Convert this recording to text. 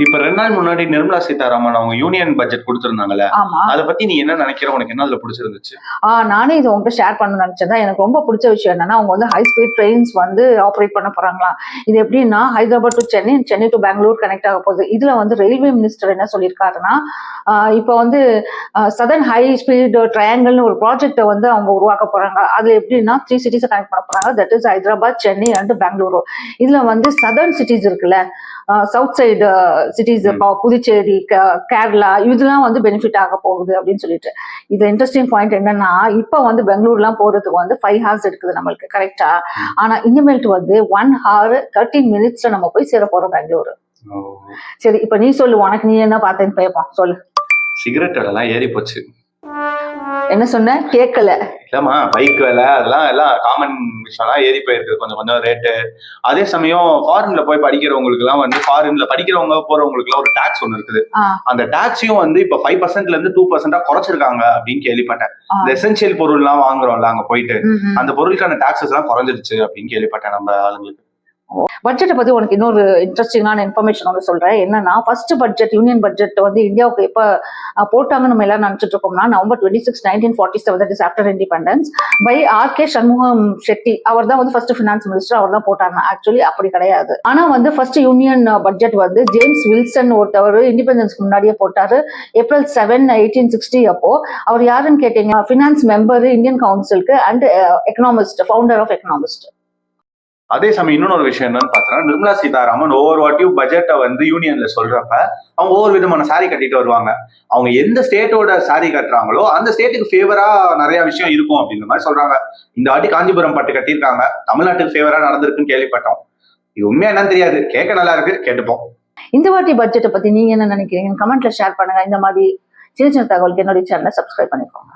இப்ப 2 நாள் முன்னாடி நிர்மலா சீதாராமன் அவங்க யூனியன் பட்ஜெட் கொடுத்திருந்தாங்கல்ல, ஆமா. அத பத்தி நீ என்ன நினைக்கிற? உனக்கு என்ன அதுல பிடிச்சிருந்துச்சு? நானே இது உங்ககிட்ட ஷேர் பண்ணணும்னு நினைச்சேன். எனக்கு ரொம்ப பிடிச்ச விஷயம் என்னன்னா, அவங்க வந்து ஹை ஸ்பீட் ட்ரெயின்ஸ் வந்து ஆப்ரேட் பண்ண போறாங்களாம். இது எப்படின்னா Hyderabad to Chennai, Chennai to Bangalore connect ஆக போகுது. இதுல வந்து ரயில்வே மினிஸ்டர் என்ன சொல்லியிருக்காருன்னா, இப்போ வந்து சதர்ன் ஹை ஸ்பீட் ட்ரையாங்கிள்னு ஒரு ப்ராஜெக்டை வந்து அவங்க உருவாக்க போறாங்க. அதுல எப்படின்னா 3 சிட்டிஸை கனெக்ட் பண்ண போறாங்க. That is Hyderabad, Chennai and Bengaluru. இதுல வந்து சதர்ன் சிட்டிஸ் இருக்குல்ல, south side cities, Puducherry, Kerala, இதெல்லாம் வந்து பெனிஃபிட் ஆக போகுது அப்படின்னு சொல்லிட்டு. இது இன்ட்ரெஸ்டிங் பாயிண்ட் என்னன்னா, இப்ப வந்து பெங்களூர்லாம் போறதுக்கு வந்து 5 hours எடுக்குது நம்மளுக்கு, கரெக்டா? ஆனா இனிமேல்ட்டு வந்து 1 hour 13 minutes நம்ம போய் சேர போறோம் பெங்களூரு. சரி, இப்ப நீ சொல்லு, உனக்கு நீ என்ன பார்த்தேன்னு பேப்போம், சொல்லு. சிகரெட் விலைலாம் ஏறி போச்சு. என்ன சொன்ன? கேட்கல. இல்லம்மா, பைக் விலை அதெல்லாம் எல்லாம் காமன் விஷயம்லாம் ஏறி போயிருக்கு கொஞ்சம் கொஞ்சம் ரேட்டு. அதே சமயம் ஃபாரின்ல போய் படிக்கிறவங்களுக்கு எல்லாம் வந்து, ஃபாரின்ல படிக்கிறவங்க போறவங்களுக்கு எல்லாம் ஒரு டாக்ஸ் ஒண்ணு இருக்குது. அந்த டாக்ஸையும் வந்து இப்ப 5% இருந்து 2% குறைச்சிருக்காங்க அப்படின்னு கேள்விப்பட்டேன். இந்த எசென்சியல் பொருள் எல்லாம் வாங்குறோம்ல அங்க போயிட்டு, அந்த பொருளுக்கான டாக்ஸஸ் எல்லாம் குறைஞ்சிருச்சு அப்படின்னு கேள்விப்பட்டேன் நம்ம ஆளுங்களுக்கு. பட்ஜெட்டை பத்தி உனக்கு இன்னொரு இன்ட்ரெஸ்டிங்கான இன்ஃபர்மேஷன் ஒன்று சொல்றேன். என்னன்னா, ஃபர்ஸ்ட் பட்ஜெட், யூனியன் பட்ஜெட் வந்து இந்தியாவுக்கு எப்ப போட்டாங்கன்னு நம்ம எல்லாரும் நினைச்சிட்டு இருக்கோம்னா, November 26, 1947, that is after independence, by R K. Shanmukham Chetty. அவர் தான் வந்து ஃபர்ஸ்ட் ஃபினான்ஸ் மினிஸ்டர், அவர் தான் போட்டாங்க. ஆக்சுவலி அப்படி கிடையாது. ஆனா வந்து ஃபர்ஸ்ட் யூனியன் பட்ஜெட் வந்து ஜேம்ஸ் வில்சன் ஒருத்தவர் இண்டிபெண்டன்ஸ்க்கு முன்னாடியே போட்டாரு. April 7, 1860 அப்போ. அவர் யாருன்னு கேட்டீங்க, ஃபினான்ஸ் மெம்பர் இந்தியன் கவுன்சிலுக்கு and economist, founder of economist. அதே சமயம் இன்னொரு விஷயம் என்னன்னு பார்த்தோம்னா, நிர்மலா சீதாராமன் ஒவ்வொரு வாட்டியும் பட்ஜெட்டை வந்து யூனியன்ல சொல்றப்ப அவங்க ஒவ்வொரு விதமான சாரி கட்டிட்டு வருவாங்க. அவங்க எந்த ஸ்டேட்டோட சாரி கட்டுறாங்களோ அந்த ஸ்டேட்டுக்கு ஃபேவரா நிறைய விஷயம் இருக்கும் அப்படின்ற மாதிரி சொல்றாங்க. இந்த வாட்டி காஞ்சிபுரம் பட்டு கட்டியிருக்காங்க, தமிழ்நாட்டுக்கு ஃபேவரா நடந்திருக்குன்னு கேள்விப்பட்டோம். இது உண்மையா என்னன்னு தெரியாது, கேட்க நல்லா இருக்கு, கேட்டுப்போம். இந்த வாட்டி பட்ஜெட்டை பத்தி நீங்க என்ன நினைக்கிறீங்க? கமெண்ட்ல ஷேர் பண்ணுங்க. இந்த மாதிரி சின்ன சின்ன தகவலுக்கு என்னுடைய சேனலை சப்ஸ்கிரைப் பண்ணிக்கோங்க.